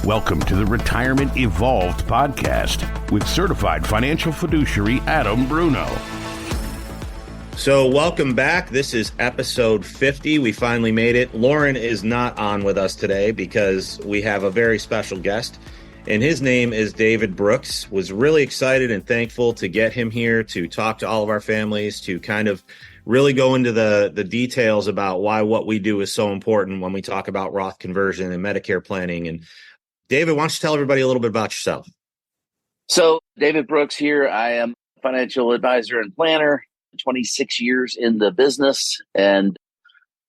Welcome to the Retirement Evolved podcast with certified financial fiduciary Adam Bruno. So welcome back. This is episode 50. We finally made it. Lauren is not on with us today because we have a very special guest, and his name is David Brooks. Was really excited and thankful to get him here to talk to all of our families, to kind of really go into the details about why what we do is so important when we talk about Roth conversion and Medicare planning. And David, why don't you tell everybody a little bit about yourself? So David Brooks here. I am a financial advisor and planner, 26 years in the business, and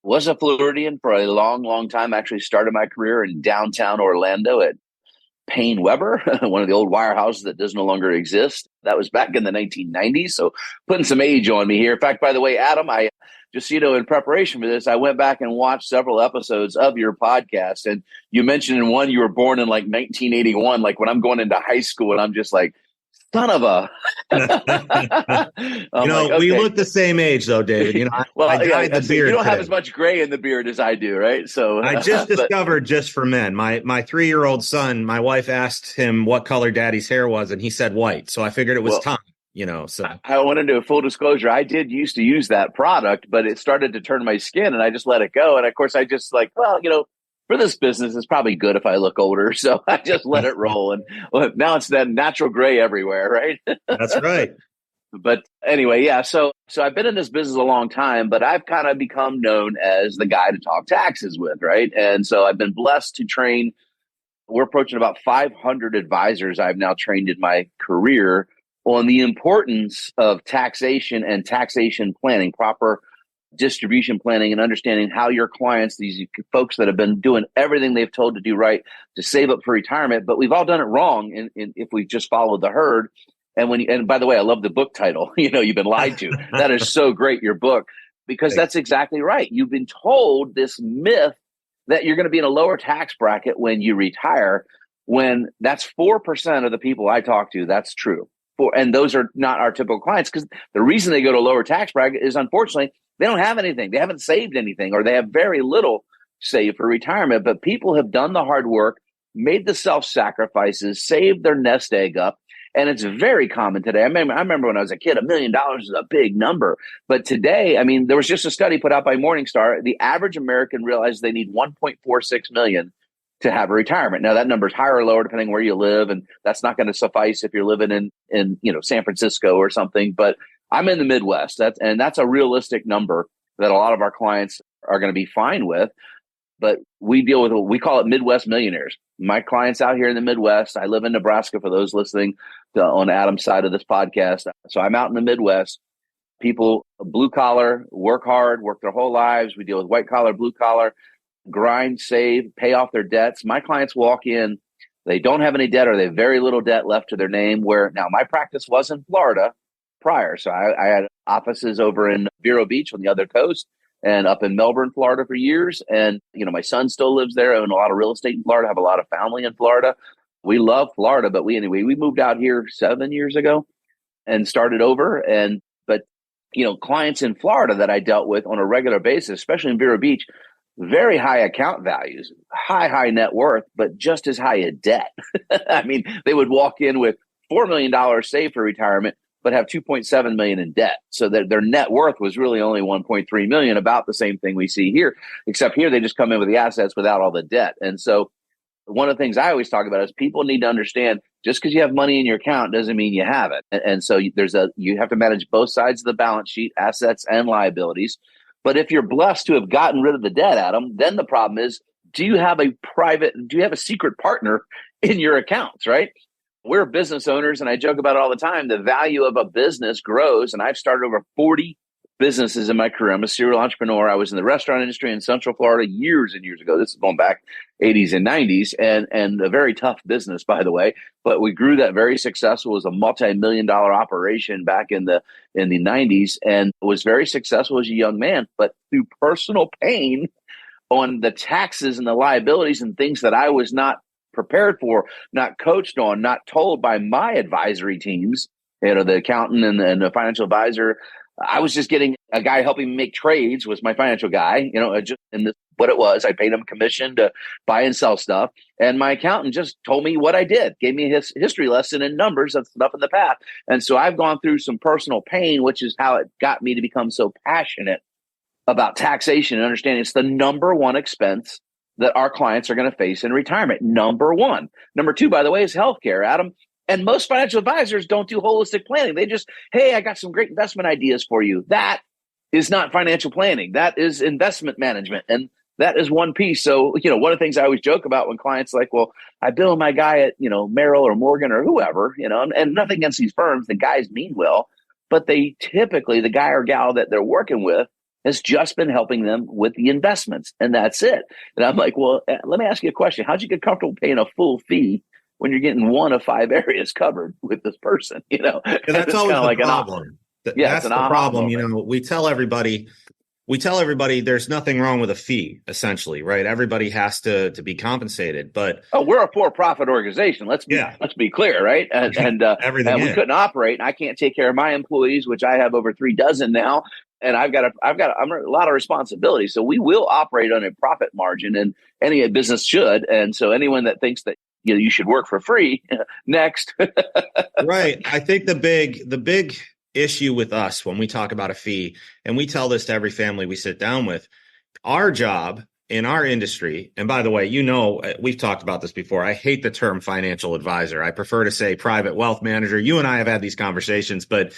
was a Floridian for a long, long time. Actually started my career in downtown Orlando at Payne Weber, one of the old wirehouses that does no longer exist. That was back in the 1990s. So putting some age on me here. In fact, by the way, Adam, I just, in preparation for this, I went back and watched several episodes of your podcast. And you mentioned in one, you were born in like 1981, like when I'm going into high school and I'm just like, son of a. We look the same age, though, David. I dyed the beard. You don't have as much gray in the beard as I do, right? So I just discovered just for men. My 3-year-old son, my wife asked him what color Daddy's hair was, and he said white. So I figured it was time. So I want to do a full disclosure. I did used to use that product, but it started to turn my skin, and I just let it go. And of course, I just for this business, it's probably good if I look older. So I just let it roll. And now it's that natural gray everywhere, right? That's right. But anyway, yeah. So I've been in this business a long time, but I've kind of become known as the guy to talk taxes with, right? And so I've been blessed to train. We're approaching about 500 advisors I've now trained in my career on the importance of taxation and taxation planning, proper distribution planning, and understanding how your clients, these folks that have been doing everything they've told to do right to save up for retirement, but we've all done it wrong if we just followed the herd. And by the way, I love the book title, You've Been Lied To. That is so great, your book, because that's exactly right. You've been told this myth that you're going to be in a lower tax bracket when you retire, when that's 4% of the people I talk to, that's true. And those are not our typical clients, because the reason they go to a lower tax bracket is, unfortunately, they don't have anything. They haven't saved anything, or they have very little saved for retirement. But people have done the hard work, made the self-sacrifices, saved their nest egg up. And it's very common today. I remember when I was a kid, $1 million is a big number. But today, there was just a study put out by Morningstar. The average American realizes they need 1.46 million to have a retirement. Now, that number is higher or lower depending where you live, and that's not going to suffice if you're living in San Francisco or something. But I'm in the Midwest. That's a realistic number that a lot of our clients are going to be fine with. But we call it Midwest millionaires. My clients out here in the Midwest, I live in Nebraska for those listening on Adam's side of this podcast. So I'm out in the Midwest. People, blue collar, work hard, work their whole lives. We deal with white collar, blue collar, grind, save, pay off their debts. My clients walk in, they don't have any debt, or they have very little debt left to their name. Where now my practice was in Florida prior. So I had offices over in Vero Beach on the other coast and up in Melbourne, Florida for years. And, my son still lives there. I own a lot of real estate in Florida, have a lot of family in Florida. We love Florida, but we moved out here 7 years ago and started over. But clients in Florida that I dealt with on a regular basis, especially in Vero Beach, very high account values, high net worth, but just as high a debt. They would walk in with $4 million saved for retirement, but have $2.7 million in debt. So their net worth was really only $1.3 million, about the same thing we see here, except here they just come in with the assets without all the debt. And so one of the things I always talk about is people need to understand, just because you have money in your account doesn't mean you have it. And so you have to manage both sides of the balance sheet, assets and liabilities. But if you're blessed to have gotten rid of the debt, Adam, then the problem is, do you have a secret partner in your accounts, right? We're business owners, and I joke about it all the time. The value of a business grows, and I've started over 40 businesses in my career. I'm a serial entrepreneur. I was in the restaurant industry in Central Florida years and years ago. This is going back 80s and 90s, and a very tough business, by the way. But we grew that very successful. It was a multi-million-dollar operation back in the 90s, and was very successful as a young man. But through personal pain on the taxes and the liabilities and things that I was not prepared for, not coached on, not told by my advisory teams, the accountant and the financial advisor. I was just getting a guy helping me make trades, was my financial guy, just in this what it was. I paid him commission to buy and sell stuff. And my accountant just told me what I did, gave me a history lesson in numbers of stuff in the past. And so I've gone through some personal pain, which is how it got me to become so passionate about taxation and understanding it's the number one expense that our clients are going to face in retirement. Number one. Number two, by the way, is healthcare, Adam. And most financial advisors don't do holistic planning. They just, hey, I got some great investment ideas for you. That is not financial planning. That is investment management. And that is one piece. So, one of the things I always joke about when clients like, well, I bill my guy at, Merrill or Morgan or whoever, and nothing against these firms. The guys mean well, but they typically, the guy or gal that they're working with has just been helping them with the investments. And that's it. And I'm like, well, let me ask you a question. How'd you get comfortable paying a full fee when you're getting one of 5 areas covered with this person? That's always the problem. That's the problem. We tell everybody there's nothing wrong with a fee, essentially, right? Everybody has to be compensated, but we're a for-profit organization. Let's be clear, right? And everything we couldn't operate. And I can't take care of my employees, which I have over 3 dozen now, and I'm a lot of responsibility. So we will operate on a profit margin, and any business should. And so anyone that thinks that you should work for free, next. Right. I think the big issue with us when we talk about a fee, and we tell this to every family we sit down with, our job in our industry, and by the way, we've talked about this before. I hate the term financial advisor. I prefer to say private wealth manager. You and I have had these conversations, but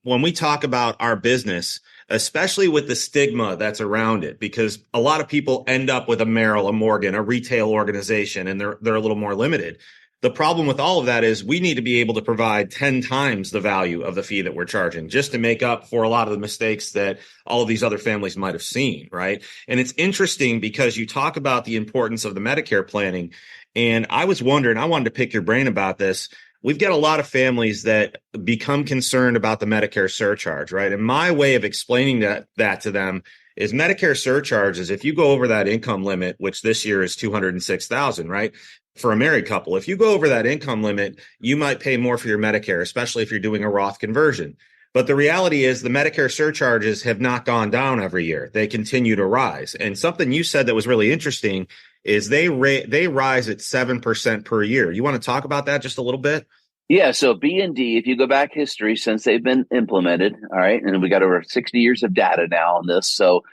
when we talk about our business, especially with the stigma that's around it, because a lot of people end up with a Merrill, a Morgan, a retail organization, and they're a little more limited. The problem with all of that is we need to be able to provide 10 times the value of the fee that we're charging just to make up for a lot of the mistakes that all of these other families might have seen, right? And it's interesting because you talk about the importance of the Medicare planning. And I was wondering, I wanted to pick your brain about this. We've got a lot of families that become concerned about the Medicare surcharge, right? And my way of explaining that to them is Medicare surcharges. If you go over that income limit, which this year is $206,000, right? For a married couple, if you go over that income limit, you might pay more for your Medicare, especially if you're doing a Roth conversion. But the reality is the Medicare surcharges have not gone down every year. They continue to rise. And something you said that was really interesting is they rise at 7% per year. You want to talk about that just a little bit? Yeah. So B and D, if you go back history since they've been implemented, all right, and we got over 60 years of data now on this. So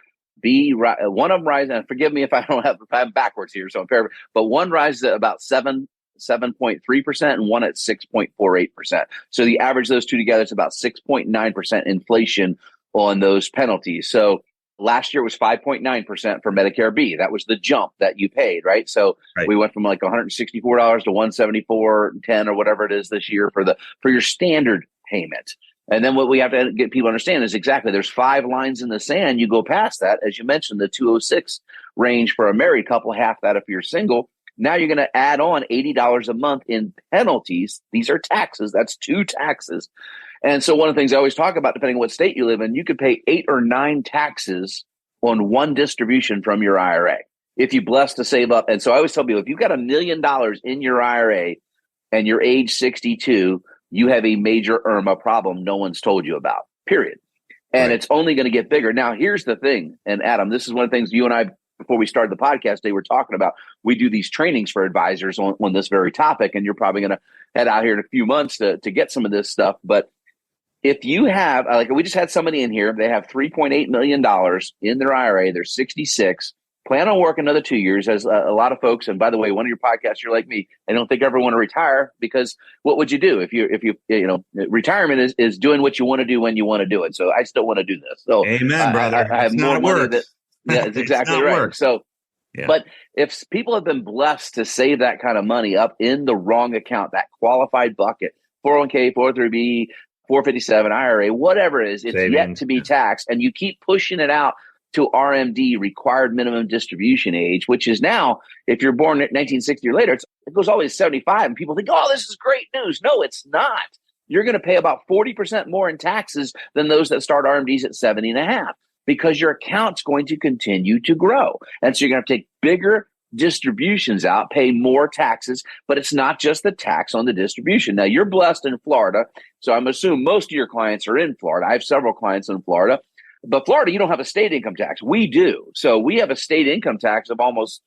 one of them rises, and forgive me if I'm backwards here, so I'm fair, but one rises at about 7.3% and one at 6.48%. So the average of those two together is about 6.9% inflation on those penalties. So last year was 5.9% for Medicare B. That was the jump that you paid, right? So we went from like $164 to $174.10 or whatever it is this year for your standard payment. And then what we have to get people to understand is exactly there's 5 lines in the sand. You go past that, as you mentioned, the 206 range for a married couple, half that if you're single. Now you're going to add on $80 a month in penalties. These are taxes. That's 2 taxes. And so one of the things I always talk about, depending on what state you live in, you could pay 8 or 9 taxes on one distribution from your IRA if you bless to save up. And so I always tell people, if you've got $1 million in your IRA and you're age 62, you have a major IRMA problem no one's told you about, period. And It's only going to get bigger. Now, here's the thing, and Adam, this is one of the things you and I, before we started the podcast, they were talking about. We do these trainings for advisors on this very topic, and you're probably going to head out here in a few months to get some of this stuff. But if you have, like we just had somebody in here, they have $3.8 million in their IRA, they're 66, plan on working another 2 years, as a lot of folks. And by the way, one of your podcasts, you're like me. I don't think I ever want to retire, because what would you do if you retirement is doing what you want to do when you want to do it. So I still want to do this. So amen, brother. I have more money it's exactly right. Work. So, but if people have been blessed to save that kind of money up in the wrong account, that qualified bucket, 401k, 403b, 457 IRA, whatever it is, it's yet to be taxed, and you keep pushing it out to RMD, required minimum distribution age, which is now, if you're born in 1960 or later, it goes all the way to 75. And people think, oh, this is great news. No, it's not. You're going to pay about 40% more in taxes than those that start RMDs at 70 and a half, because your account's going to continue to grow. And so you're going to have to take bigger distributions out, pay more taxes, but it's not just the tax on the distribution. Now, you're blessed in Florida, so I'm assuming most of your clients are in Florida. I have several clients in Florida. But Florida, you don't have a state income tax. We do. So we have a state income tax of almost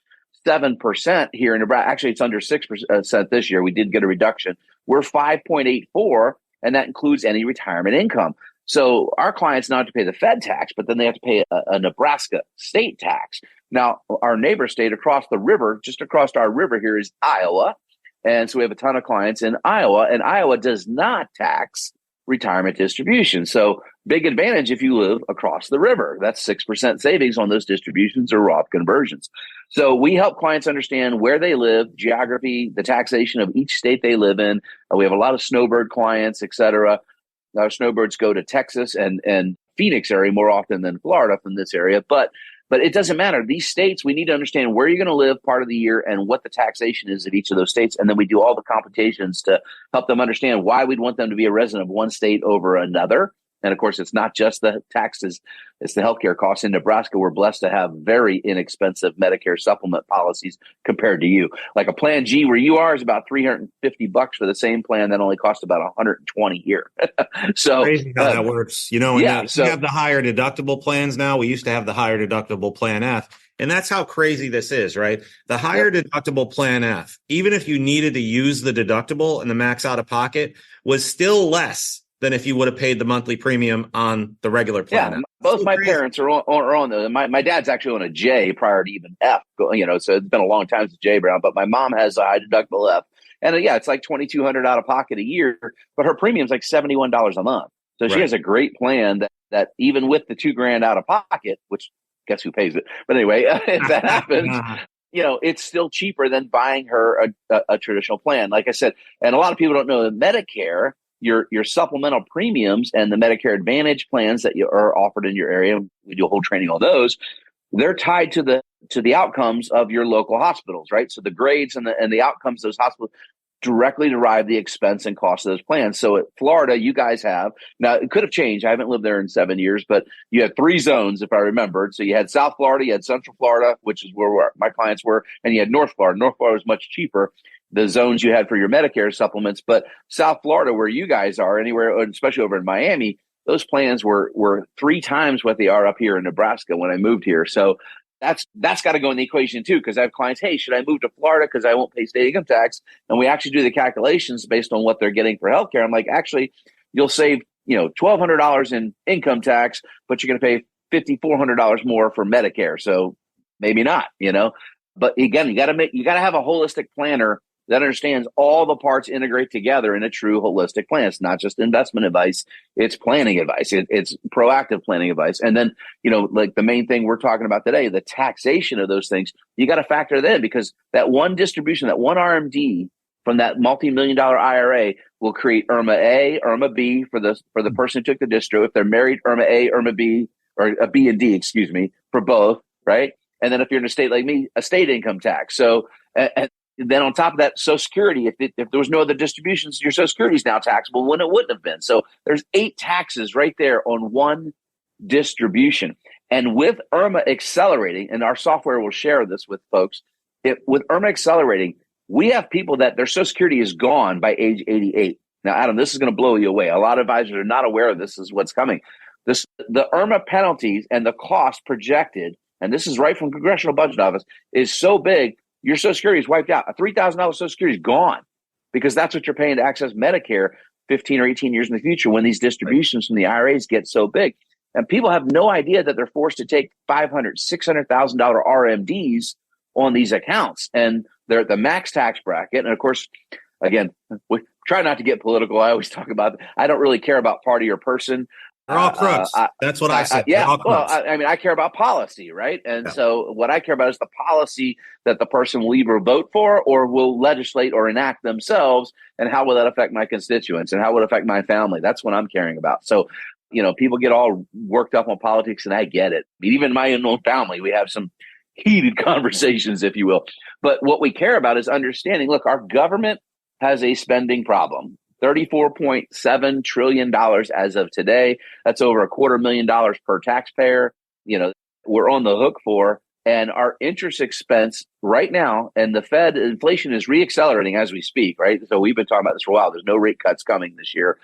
7% here in Nebraska. Actually, it's under 6% this year. We did get a reduction. We're 5.84, and that includes any retirement income. So our clients not have to pay the Fed tax, but then they have to pay a Nebraska state tax. Now, our neighbor state across the river, just across our river here, is Iowa. And so we have a ton of clients in Iowa, and Iowa does not tax retirement distribution. So big advantage if you live across the river. That's 6% savings on those distributions or Roth conversions. So we help clients understand where they live, geography, the taxation of each state they live in. We have a lot of snowbird clients, et cetera. Our snowbirds go to Texas and Phoenix area more often than Florida from this area. But it doesn't matter. These states, we need to understand where you're going to live part of the year and what the taxation is at each of those states. And then we do all the computations to help them understand why we'd want them to be a resident of one state over another. And of course, it's not just the taxes, it's the healthcare costs. In Nebraska, we're blessed to have very inexpensive Medicare supplement policies compared to you. Like a Plan G where you are is about $350 for the same plan that only costs about $120 here. So crazy how that works. You know, and yeah, we have the higher deductible plans now. We used to have the higher deductible Plan F. And that's how crazy this is, right? The higher deductible Plan F, even if you needed to use the deductible and the max out of pocket, was still less than if you would have paid the monthly premium on the regular plan. Yeah, both my parents are on those. My dad's actually on a J prior to even F. You know, so it's been a long time since J Brown. But my mom has a high deductible F, and yeah, it's like $2,200 out of pocket a year. But her premium's like $71 a month. So she has a great plan that even with the $2,000 out of pocket, which guess who pays it? But anyway, if that happens. You know, it's still cheaper than buying her a traditional plan. Like I said, and a lot of people don't know that Medicare, your supplemental premiums and the Medicare Advantage plans that are offered in your area, we do a whole training on those, they're tied to the outcomes of your local hospitals, right? So the grades and the outcomes of those hospitals directly derive the expense and cost of those plans. So at Florida, you guys have, now it could have changed. I haven't lived there in 7 years, but you had 3 zones, if I remembered. So you had South Florida, you had Central Florida, which is where my clients were, and you had North Florida. North Florida was much cheaper, the zones you had for your Medicare supplements. But South Florida, where you guys are, anywhere, especially over in Miami, those plans were 3 times what they are up here in Nebraska when I moved here. So that's got to go in the equation too, because I have clients, hey, should I move to Florida because I won't pay state income tax? And we actually do the calculations based on what they're getting for healthcare. I'm like, actually, you'll save, $1,200 in income tax, but you're going to pay $5,400 more for Medicare. So maybe not, But again, you got to have a holistic planner that understands all the parts integrate together in a true holistic plan. It's not just investment advice. It's planning advice. It's proactive planning advice. And then, like the main thing we're talking about today, the taxation of those things, you got to factor that in, because that one distribution, that one RMD from that multi-million-dollar IRA will create IRMA A, IRMA B for the person who took the distro. If they're married, IRMA A, IRMA B, or a B and D, excuse me, for both, right? And then if you're in a state like me, a state income tax. So, and then on top of that, Social Security, if there was no other distributions, your Social Security is now taxable when it wouldn't have been. So there's 8 taxes right there on one distribution. And with IRMA accelerating, and our software will share this with folks, with IRMA accelerating, we have people that their Social Security is gone by age 88. Now, Adam, this is going to blow you away. A lot of advisors are not aware of this is what's coming. The IRMA penalties and the cost projected, and this is right from Congressional Budget Office, is so big, your Social Security is wiped out. A $3,000 Social Security is gone, because that's what you're paying to access Medicare 15 or 18 years in the future when these distributions from the IRAs get so big. And people have no idea that they're forced to take $500,000, $600,000 RMDs on these accounts. And they're at the max tax bracket. And of course, again, we try not to get political. I always talk about, I don't really care about party or person. They're all crooks. That's what I said. Yeah. Well, I care about policy, right? And so what I care about is the policy that the person will either vote for or will legislate or enact themselves. And how will that affect my constituents, and how will it affect my family? That's what I'm caring about. So, people get all worked up on politics, and I get it. I mean, even my own family, we have some heated conversations, if you will. But what we care about is understanding, look, our government has a spending problem. $34.7 trillion as of today. That's over $250,000 per taxpayer. We're on the hook for, and our interest expense right now, and the Fed inflation is reaccelerating as we speak, right? So we've been talking about this for a while. There's no rate cuts coming this year.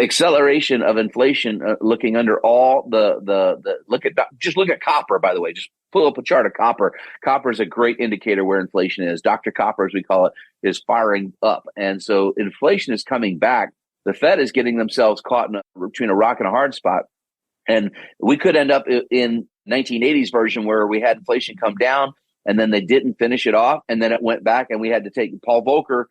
acceleration of inflation, looking under all look at copper, by the way. Just pull up a chart of copper. Copper is a great indicator where inflation is. Dr. Copper, as we call it, is firing up. And so inflation is coming back. The Fed is getting themselves caught between a rock and a hard spot. And we could end up in 1980s version where we had inflation come down and then they didn't finish it off. And then it went back and we had to take Paul Volcker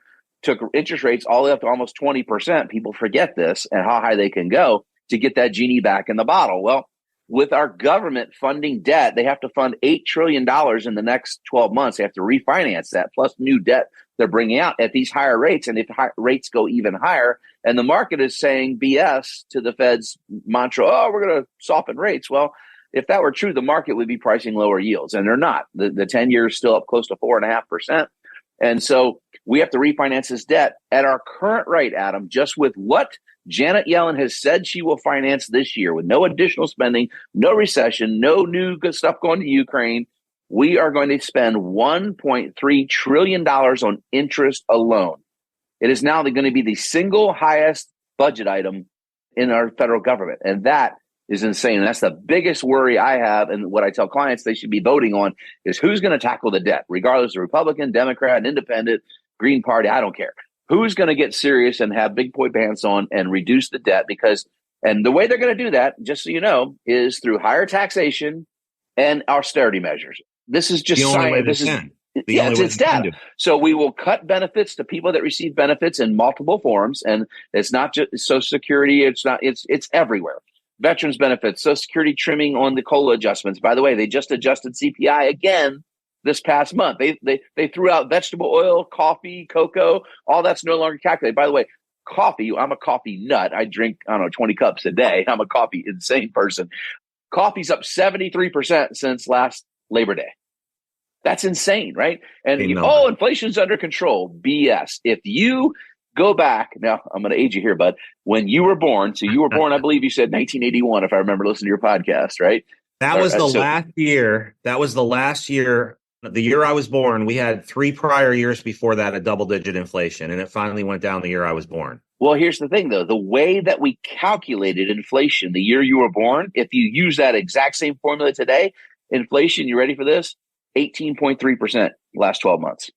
took interest rates all the way up to almost 20%. People forget this and how high they can go to get that genie back in the bottle. Well, with our government funding debt, they have to fund $8 trillion in the next 12 months. They have to refinance that plus new debt they're bringing out at these higher rates. And if rates go even higher, and the market is saying BS to the Fed's mantra, oh, we're going to soften rates. Well, if that were true, the market would be pricing lower yields, and they're not. The 10-year is still up close to 4.5%. And so we have to refinance this debt at our current rate, Adam, just with what Janet Yellen has said she will finance this year with no additional spending, no recession, no new good stuff going to Ukraine. We are going to spend $1.3 trillion on interest alone. It is now going to be the single highest budget item in our federal government. And that is insane. And that's the biggest worry I have. And what I tell clients they should be voting on is who's going to tackle the debt, regardless of Republican, Democrat, Independent, Green Party. I don't care. Who's going to get serious and have big boy pants on and reduce the debt? And the way they're going to do that, just so you know, is through higher taxation and austerity measures. This is just science. It's data. So we will cut benefits to people that receive benefits in multiple forms. And it's not just Social Security. It's everywhere. Veterans benefits, Social Security trimming on the COLA adjustments. By the way, they just adjusted CPI again this past month. They threw out vegetable oil, coffee, cocoa, all that's no longer calculated. By the way, coffee, I'm a coffee nut. I drink, 20 cups a day. I'm a coffee insane person. Coffee's up 73% since last Labor Day. That's insane, right? And inflation's under control. BS. If you go back, now I'm going to age you here, bud. When you were born, so you were born, I believe you said 1981, if I remember listening to your podcast, right? That was last year. That was the last year. The year I was born, we had 3 prior years before that, a double-digit inflation, and it finally went down the year I was born. Well, here's the thing, though. The way that we calculated inflation the year you were born, if you use that exact same formula today, inflation, you ready for this? 18.3% last 12 months.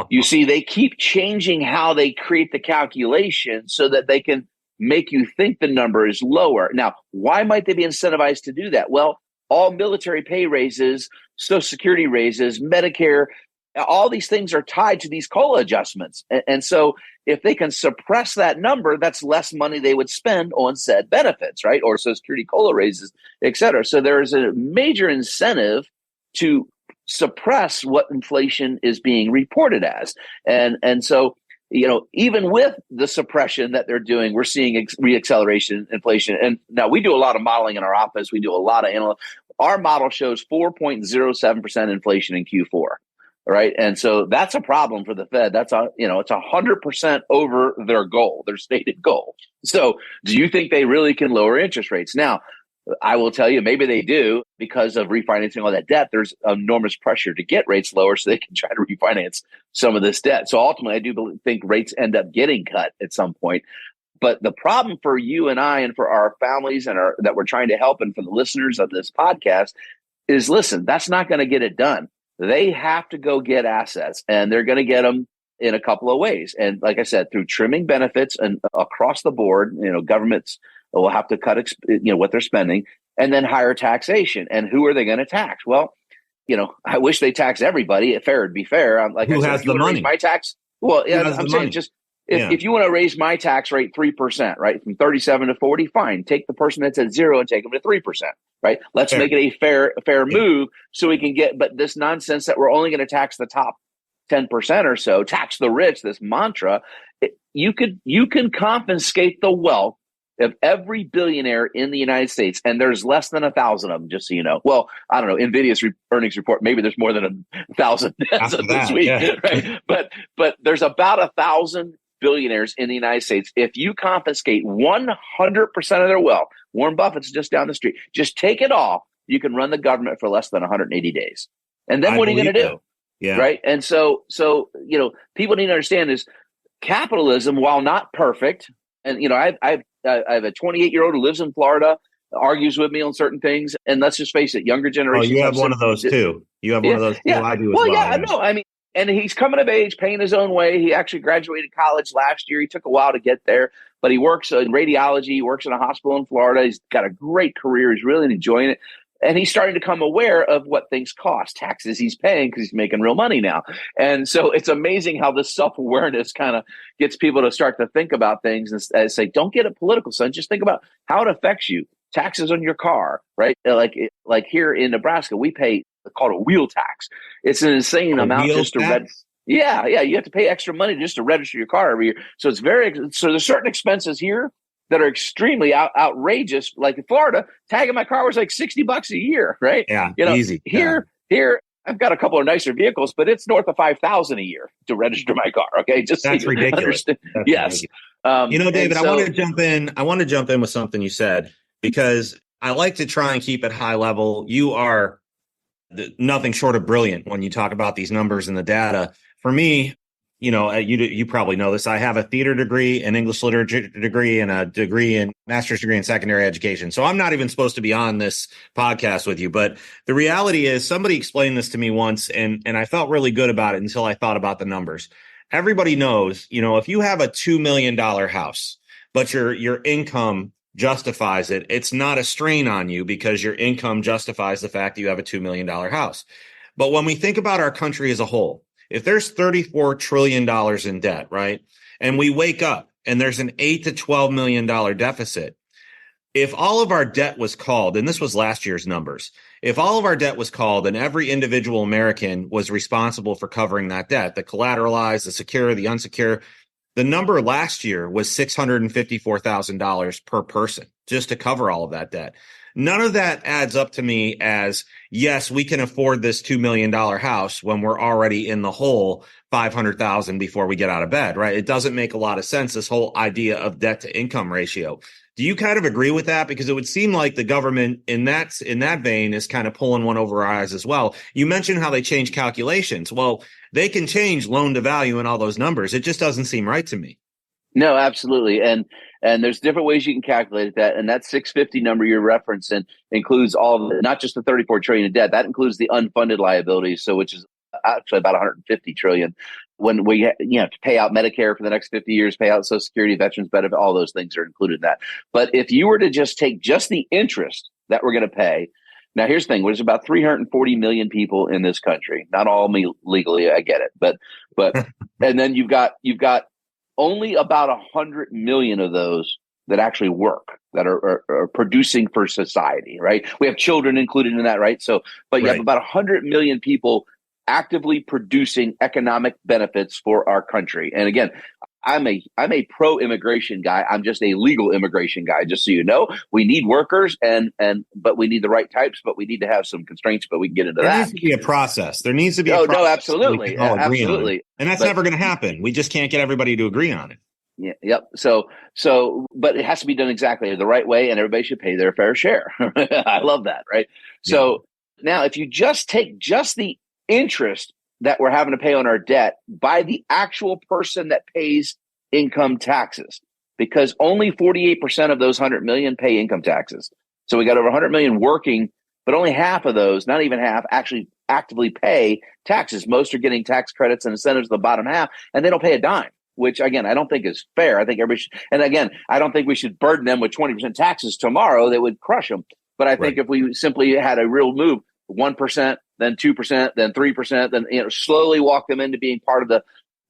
You see, they keep changing how they create the calculation so that they can make you think the number is lower. Now, why might they be incentivized to do that? Well, all military pay raises, Social Security raises, Medicare, all these things are tied to these COLA adjustments. And so if they can suppress that number, that's less money they would spend on said benefits, right? Or Social Security COLA raises, et cetera. So there is a major incentive to suppress what inflation is being reported as. And so, even with the suppression that they're doing, we're seeing reacceleration inflation. And now we do a lot of modeling in our office. We do a lot of analysis. Our model shows 4.07% inflation in Q4. Right. And so that's a problem for the Fed. It's 100% over their goal, their stated goal. So do you think they really can lower interest rates? Now, I will tell you, maybe they do because of refinancing all that debt. There's enormous pressure to get rates lower so they can try to refinance some of this debt. So ultimately, I do think rates end up getting cut at some point. But the problem for you and I and for our families and that we're trying to help and for the listeners of this podcast is, listen, that's not going to get it done. They have to go get assets, and they're going to get them in a couple of ways. And like I said, through trimming benefits and across the board, governments will have to cut, what they're spending, and then higher taxation. And who are they going to tax? Well, I wish they tax everybody. Fair would be fair. Who has the money? My tax. Well, I'm saying just if you want to raise my tax rate 3%, right, from 37 to 40, fine. Take the person that's at 0 and take them to 3%, right? Let's make it a fair move so we can get. But this nonsense that we're only going to tax the top 10% or so, tax the rich. This mantra, you can confiscate the wealth of every billionaire in the United States, and there's less than 1,000 of them, just so you know. Well, I don't know, NVIDIA's earnings report, maybe there's more than 1,000 as of this week, right? But there's about 1,000 billionaires in the United States. If you confiscate 100% of their wealth, Warren Buffett's just down the street, just take it all, you can run the government for less than 180 days. And then what are you going to do? Yeah. Right. And so, people need to understand is capitalism, while not perfect, And, I have a 28-year-old who lives in Florida, argues with me on certain things. And let's just face it, younger Oh, generations. you have one of those too. You have one of those too. Yeah. I do as Well, well. yeah, no, I mean, and he's coming of age, paying his own way. He actually graduated college last year. He took a while to get there, but he works in radiology. He works in a hospital in Florida. He's got a great career. He's really enjoying it. And he's starting to become aware of what things cost, taxes he's paying because he's making real money now. And so it's amazing how this self-awareness kind of gets people to start to think about things and say, don't get it political, son. Just think about how it affects you. Taxes on your car, right? Like here in Nebraska, we pay called a wheel tax. It's an insane amount just to register. Yeah. You have to pay extra money just to register your car every year. So there's certain expenses here that are extremely outrageous. Like in Florida, tagging my car was like $60 a year, right? Yeah, easy. Here, I've got a couple of nicer vehicles, but it's north of $5,000 a year to register my car. Okay, that's ridiculous. That's yes, ridiculous. David, I want to jump in. I want to jump in with something you said because I like to try and keep it high level. You are nothing short of brilliant when you talk about these numbers and the data. For me, you probably know this. I have a theater degree, an English literature degree, and a master's degree in secondary education. So I'm not even supposed to be on this podcast with you. But the reality is somebody explained this to me once, and I felt really good about it until I thought about the numbers. Everybody knows, if you have a $2 million house, but your income justifies it, it's not a strain on you because your income justifies the fact that you have a $2 million house. But when we think about our country as a whole, if there's $34 trillion in debt, right, and we wake up and there's an $8 to $12 million deficit, if all of our debt was called, and this was last year's numbers, if all of our debt was called and every individual American was responsible for covering that debt, the collateralized, the secure, the unsecure, the number last year was $654,000 per person just to cover all of that debt. None of that adds up to me as, yes, we can afford this $2 million house when we're already in the hole $500,000 before we get out of bed, right? It doesn't make a lot of sense, this whole idea of debt to income ratio. Do you kind of agree with that? Because it would seem like the government in that vein is kind of pulling one over our eyes as well. You mentioned how they change calculations. Well, they can change loan to value and all those numbers. It just doesn't seem right to me. No, absolutely. And there's different ways you can calculate that. And that 650 number you're referencing includes all of it, not just the 34 trillion in debt. That includes the unfunded liabilities. So which is actually about 150 trillion. When we have to pay out Medicare for the next 50 years, pay out Social Security, veterans benefit, all those things are included in that. But if you were to just take just the interest that we're going to pay, now here's the thing: there's about 340 million people in this country. Not all legally, I get it, but and then you've got only about 100 million of those that actually work, that are producing for society, right? We have children included in that, right? So, but you have about 100 million people actively producing economic benefits for our country. And again, I'm a pro-immigration guy. I'm just a legal immigration guy, just so you know. We need workers but we need the right types, but we need to have some constraints, but we can get into that. There needs to be a process. There needs to be a process. No, absolutely. Absolutely. And that's never going to happen. We just can't get everybody to agree on it. Yeah. Yep. So, but it has to be done exactly the right way, and everybody should pay their fair share. I love that. Right. Yeah. So now if you just take just the interest that we're having to pay on our debt by the actual person that pays income taxes, because only 48% of those 100 million pay income taxes. So we got over 100 million working, but only half of those, not even half, actually actively pay taxes. Most are getting tax credits and incentives the bottom half, and they don't pay a dime, which again, I don't think is fair. I think everybody should, and again, I don't think we should burden them with 20% taxes tomorrow. That would crush them. But I think if we simply had a real move, 1%, then 2%, then 3%, then slowly walk them into being part of the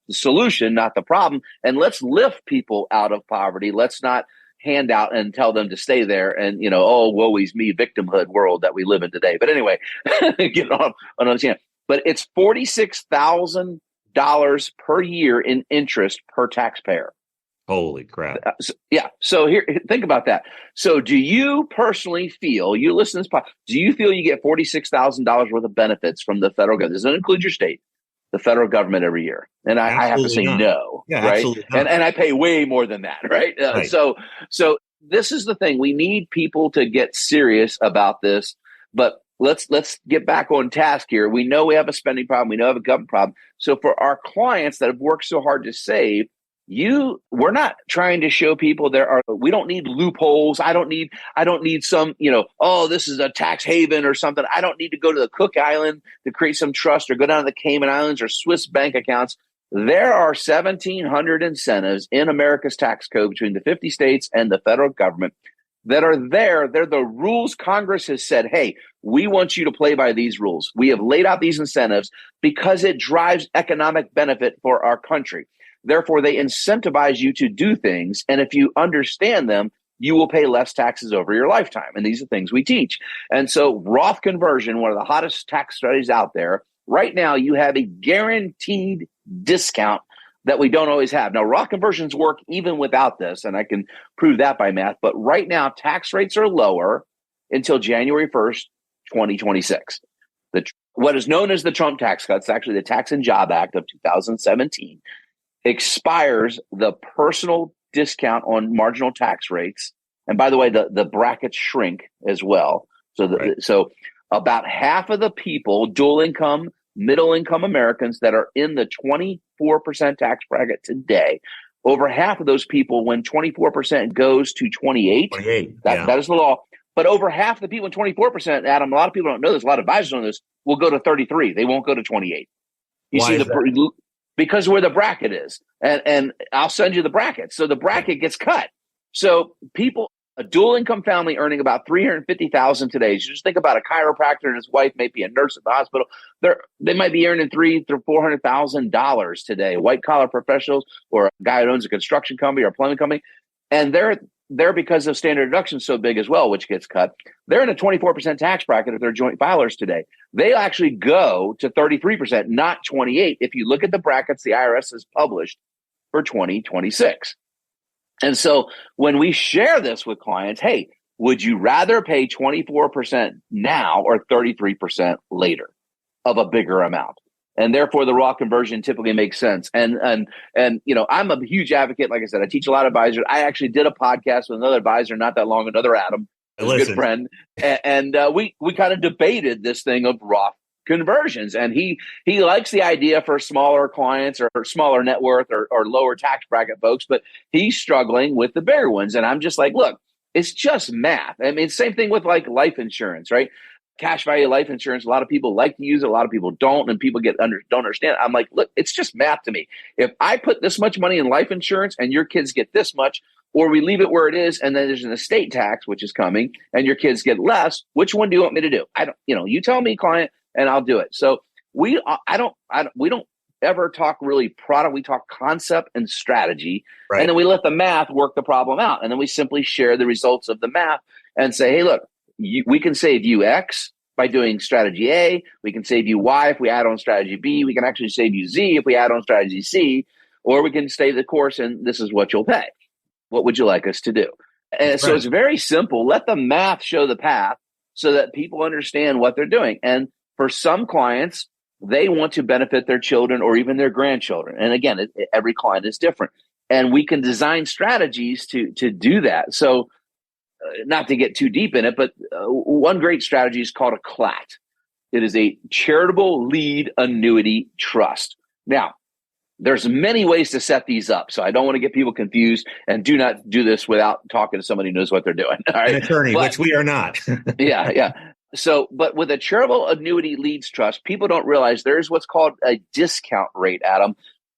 solution, not the problem. And let's lift people out of poverty. Let's not hand out and tell them to stay there and, oh, woe is me, victimhood world that we live in today. But anyway, get on another channel. But it's $46,000 per year in interest per taxpayer. Holy crap. So here, think about that. So do you personally feel, you listen to this podcast, do you feel you get $46,000 worth of benefits from the federal government? Does that include your state, the federal government every year? And I have to say no, right? And I pay way more than that, right? So this is the thing. We need people to get serious about this, but let's get back on task here. We know we have a spending problem. We know we have a government problem. So for our clients that have worked so hard to save, we're not trying to show people we don't need loopholes. I don't need some, oh, this is a tax haven or something. I don't need to go to the Cook Island to create some trust or go down to the Cayman Islands or Swiss bank accounts. There are 1,700 incentives in America's tax code between the 50 states and the federal government that are there. They're the rules Congress has said, hey, we want you to play by these rules. We have laid out these incentives because it drives economic benefit for our country. Therefore, they incentivize you to do things. And if you understand them, you will pay less taxes over your lifetime. And these are things we teach. And so Roth conversion, one of the hottest tax strategies out there, right now you have a guaranteed discount that we don't always have. Now, Roth conversions work even without this, and I can prove that by math. But right now, tax rates are lower until January 1st, 2026. What is known as the Trump tax cuts, actually the Tax and Job Act of 2017, expires the personal discount on marginal tax rates. And by the way, the brackets shrink as well. So about half of the people, dual income, middle income Americans that are in the 24% tax bracket today, over half of those people, when 24% goes to 28, that is the law. But over half the people in 24%, Adam, a lot of people don't know this, a lot of advisors on this, will go to 33. They won't go to 28. Because where the bracket is. And I'll send you the bracket. So the bracket gets cut. So people, a dual income family earning about $350,000 today. So just think about a chiropractor and his wife, maybe a nurse at the hospital. They might be earning $300,000 to $400,000 today. White collar professionals or a guy who owns a construction company or a plumbing company. And they're because of standard deduction so big as well, which gets cut. They're in a 24% tax bracket if they're joint filers today. They actually go to 33%, not 28. If you look at the brackets the IRS has published for 2026. And so when we share this with clients, hey, would you rather pay 24% now or 33% later of a bigger amount? And therefore, the Roth conversion typically makes sense. And I'm a huge advocate. Like I said, I teach a lot of advisors. I actually did a podcast with another advisor not that long, another Adam, a good friend. And we kind of debated this thing of Roth conversions. And he likes the idea for smaller clients or smaller net worth or lower tax bracket folks, but he's struggling with the bigger ones. And I'm just like, look, it's just math. I mean, same thing with like life insurance, right? Cash value life insurance. A lot of people like to use it. A lot of people don't, and people don't understand. I'm like, look, it's just math to me. If I put this much money in life insurance and your kids get this much, or we leave it where it is, and then there's an estate tax, which is coming, and your kids get less, which one do you want me to do? You tell me, client, and I'll do it. So we don't ever talk really product. We talk concept and strategy, right. And then we let the math work the problem out. And then we simply share the results of the math and say, hey, look, we can save you X by doing strategy A. We can save you Y if we add on strategy B. We can actually save you Z if we add on strategy C, or we can stay the course and this is what you'll pay. What would you like us to do? And right. So it's very simple. Let the math show the path so that people understand what they're doing. And for some clients, they want to benefit their children or even their grandchildren. And again, every client is different. And we can design strategies to do that. So not to get too deep in it, but one great strategy is called a CLAT. It is a charitable lead annuity trust. Now, there's many ways to set these up. So I don't want to get people confused, and do not do this without talking to somebody who knows what they're doing. All right? An attorney, which we are not. Yeah. So, but with a charitable annuity leads trust, people don't realize there's what's called a discount rate, Adam.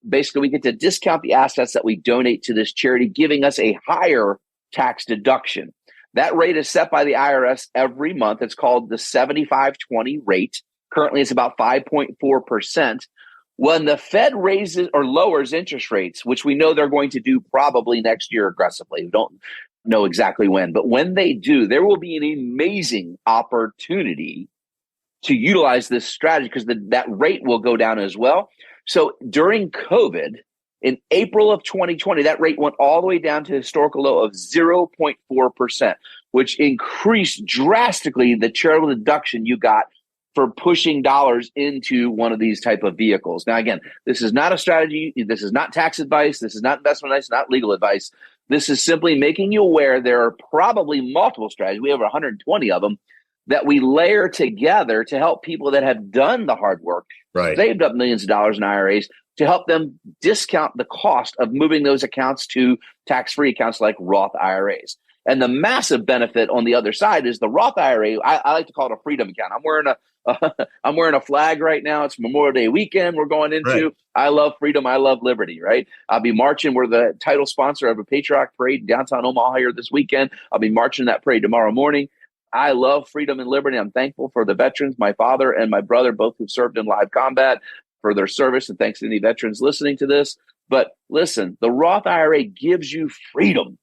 Basically, we get to discount the assets that we donate to this charity, giving us a higher tax deduction. That rate is set by the IRS every month. It's called the 75/20 rate. Currently, it's about 5.4%. When the Fed raises or lowers interest rates, which we know they're going to do probably next year aggressively, we don't know exactly when, but when they do, there will be an amazing opportunity to utilize this strategy because that rate will go down as well. So during COVID, in April of 2020, that rate went all the way down to a historical low of 0.4%, which increased drastically the charitable deduction you got for pushing dollars into one of these type of vehicles. Now, again, this is not a strategy. This is not tax advice. This is not investment advice, not legal advice. This is simply making you aware there are probably multiple strategies. We have 120 of them that we layer together to help people that have done the hard work, Right. saved up millions of dollars in IRAs, to help them discount the cost of moving those accounts to tax-free accounts like Roth IRAs. And the massive benefit on the other side is the Roth IRA. I like to call it a freedom account. I'm wearing a flag right now. It's Memorial Day weekend we're going into. Right. I love freedom. I love liberty, right? I'll be marching. We're the title sponsor of a patriotic parade in downtown Omaha here this weekend. I'll be marching that parade tomorrow morning. I love freedom and liberty. I'm thankful for the veterans, my father and my brother, both who've served in live combat, for their service. And thanks to any veterans listening to this. But listen, the Roth IRA gives you freedom.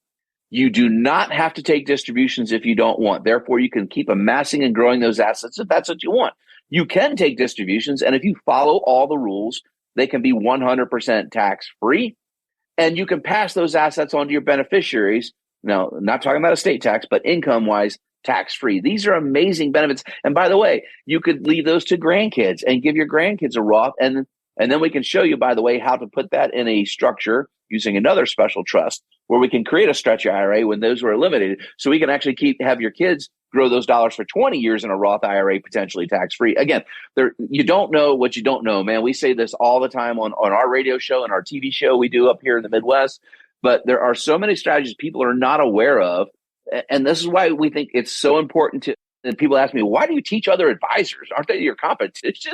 You do not have to take distributions if you don't want. Therefore, you can keep amassing and growing those assets if that's what you want. You can take distributions, and if you follow all the rules, they can be 100% tax-free, and you can pass those assets on to your beneficiaries. Now, I'm not talking about estate tax, but income-wise, tax-free. These are amazing benefits. And by the way, you could leave those to grandkids and give your grandkids a Roth, and then we can show you, by the way, how to put that in a structure using another special trust where we can create a stretch IRA when those were eliminated. So we can actually have your kids grow those dollars for 20 years in a Roth IRA, potentially tax-free. Again, you don't know what you don't know, man. We say this all the time on our radio show and our TV show we do up here in the Midwest. But there are so many strategies people are not aware of. And this is why we think it's so important to. And people ask me, why do you teach other advisors? Aren't they your competition?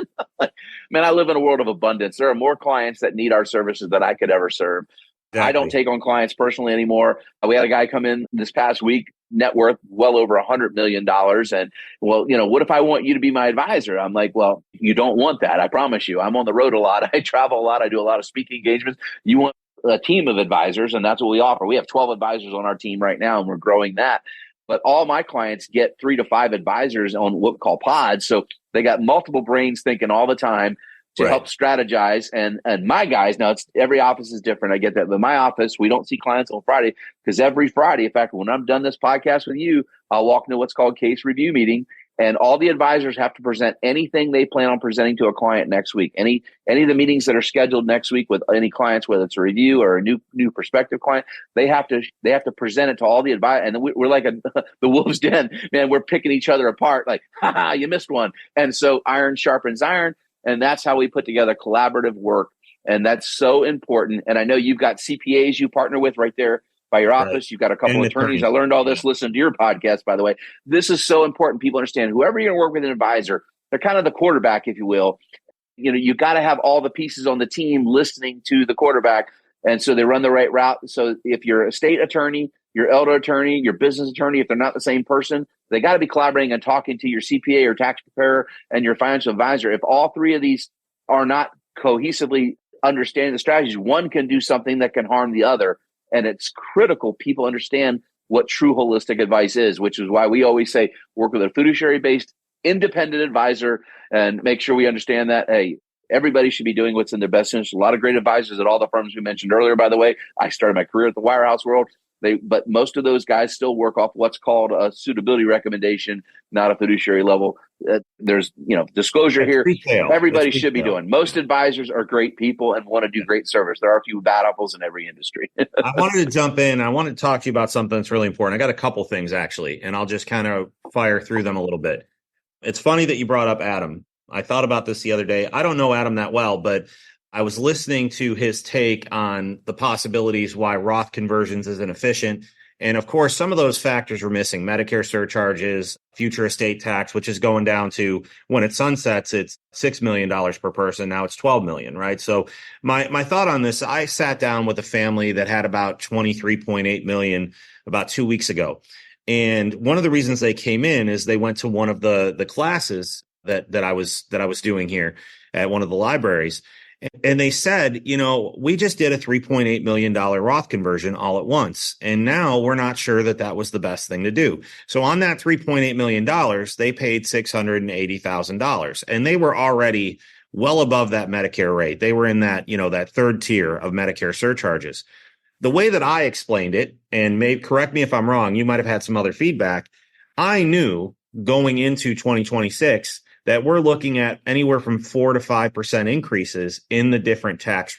Man, I live in a world of abundance. There are more clients that need our services than I could ever serve. Exactly. I don't take on clients personally anymore. We had a guy come in this past week, net worth well over $100 million. And well, what if I want you to be my advisor? I'm like, well, you don't want that. I promise you. I'm on the road a lot. I travel a lot. I do a lot of speaking engagements. You want a team of advisors, and that's what we offer. We have 12 advisors on our team right now, and we're growing that. But all my clients get 3 to 5 advisors on what we call pods. So they got multiple brains thinking all the time to help strategize. And my guys, now every office is different. I get that. But my office, we don't see clients on Friday because every Friday, in fact, when I'm done this podcast with you, I'll walk into what's called case review meeting. And all the advisors have to present anything they plan on presenting to a client next week. Any of the meetings that are scheduled next week with any clients, whether it's a review or a new prospective client, they have to present it to all the advisors. And we're like the wolf's den, man. We're picking each other apart, like, ha, you missed one. And so iron sharpens iron, and that's how we put together collaborative work. And that's so important. And I know you've got CPAs you partner with right there by your office. Right. You've got a couple of attorneys. I learned all this listening to your podcast, by the way. This is so important. People understand whoever you're going to work with an advisor, they're kind of the quarterback, if you will. You got to have all the pieces on the team listening to the quarterback. And so they run the right route. So if you're a state attorney, your elder attorney, your business attorney, if they're not the same person, they got to be collaborating and talking to your CPA or tax preparer and your financial advisor. If all three of these are not cohesively understanding the strategies, one can do something that can harm the other. And it's critical people understand what true holistic advice is, which is why we always say work with a fiduciary-based independent advisor and make sure we understand that, hey, everybody should be doing what's in their best interest. A lot of great advisors at all the firms we mentioned earlier, by the way. I started my career at the wirehouse world. But most of those guys still work off what's called a suitability recommendation, not a fiduciary level. There's, disclosure here. Everybody should be doing. Most advisors are great people and want to do great service. There are a few bad apples in every industry. I wanted to jump in. I wanted to talk to you about something that's really important. I got a couple things, actually, and I'll just kind of fire through them a little bit. It's funny that you brought up Adam. I thought about this the other day. I don't know Adam that well, but I was listening to his take on the possibilities why Roth conversions isn't efficient. And of course, some of those factors were missing: Medicare surcharges, future estate tax, which is going down to, when it sunsets, it's $6 million per person. Now it's $12 million, right? So my thought on this, I sat down with a family that had about $23.8 million about 2 weeks ago. And one of the reasons they came in is they went to one of the classes that I was doing here at one of the libraries. And they said, we just did a $3.8 million Roth conversion all at once. And now we're not sure that was the best thing to do. So on that $3.8 million, they paid $680,000. And they were already well above that Medicare rate. They were in that, that third tier of Medicare surcharges. The way that I explained it, and correct me if I'm wrong, you might have had some other feedback. I knew going into 2026 that we're looking at anywhere from 4 to 5% increases in the different tax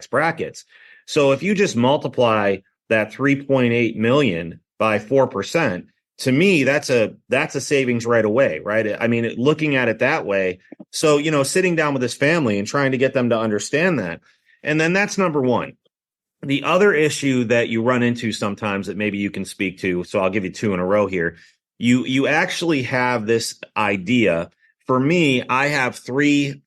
brackets. So if you just multiply that 3.8 million by 4%, to me, that's a savings right away, right? I mean, looking at it that way. So, sitting down with this family and trying to get them to understand that. And then that's number one. The other issue that you run into sometimes that maybe you can speak to, so I'll give you two in a row here. You actually have this idea. For me, I have three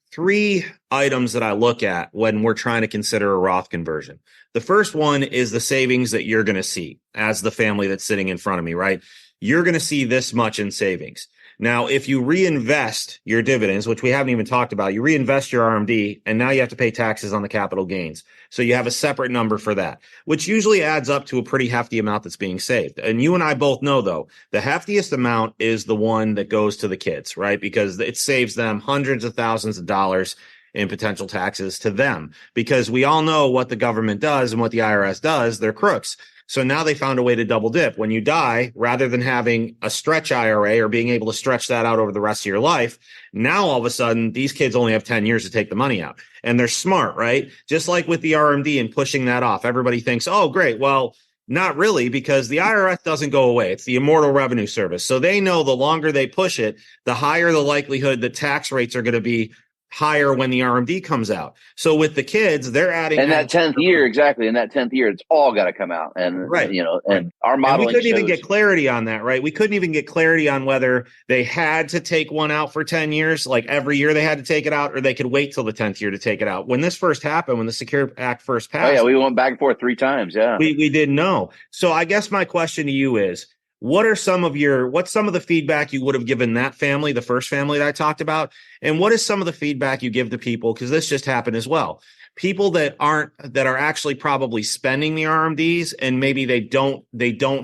items that I look at when we're trying to consider a Roth conversion. The first one is the savings that you're going to see as the family that's sitting in front of me, right? You're going to see this much in savings. Now, if you reinvest your dividends, which we haven't even talked about, you reinvest your RMD, and now you have to pay taxes on the capital gains. So you have a separate number for that, which usually adds up to a pretty hefty amount that's being saved. And you and I both know, though, the heftiest amount is the one that goes to the kids, right? Because it saves them hundreds of thousands of dollars in potential taxes to them, because we all know what the government does and what the IRS does. They're crooks. So now they found a way to double dip. When you die, rather than having a stretch IRA or being able to stretch that out over the rest of your life, now all of a sudden these kids only have 10 years to take the money out. And they're smart, right? Just like with the RMD and pushing that off, everybody thinks, oh, great. Well, not really, because the IRS doesn't go away. It's the Immortal Revenue Service. So they know the longer they push it, the higher the likelihood that tax rates are going to be higher when the RMD comes out. So with the kids, they're adding. And that 10th year, exactly. In that 10th year, it's all got to come out. And, right. And our modeling we couldn't even get clarity on that, right? We couldn't even get clarity on whether they had to take one out for 10 years, like every year they had to take it out, or they could wait till the 10th year to take it out. When this first happened, when the Secure Act first passed. Oh, yeah, we went back and forth 3 times. Yeah. We didn't know. So I guess my question to you is, what's some of the feedback you would have given that family, the first family that I talked about? And what is some of the feedback you give to people? Because this just happened as well. People that are actually probably spending the RMDs, and maybe they don't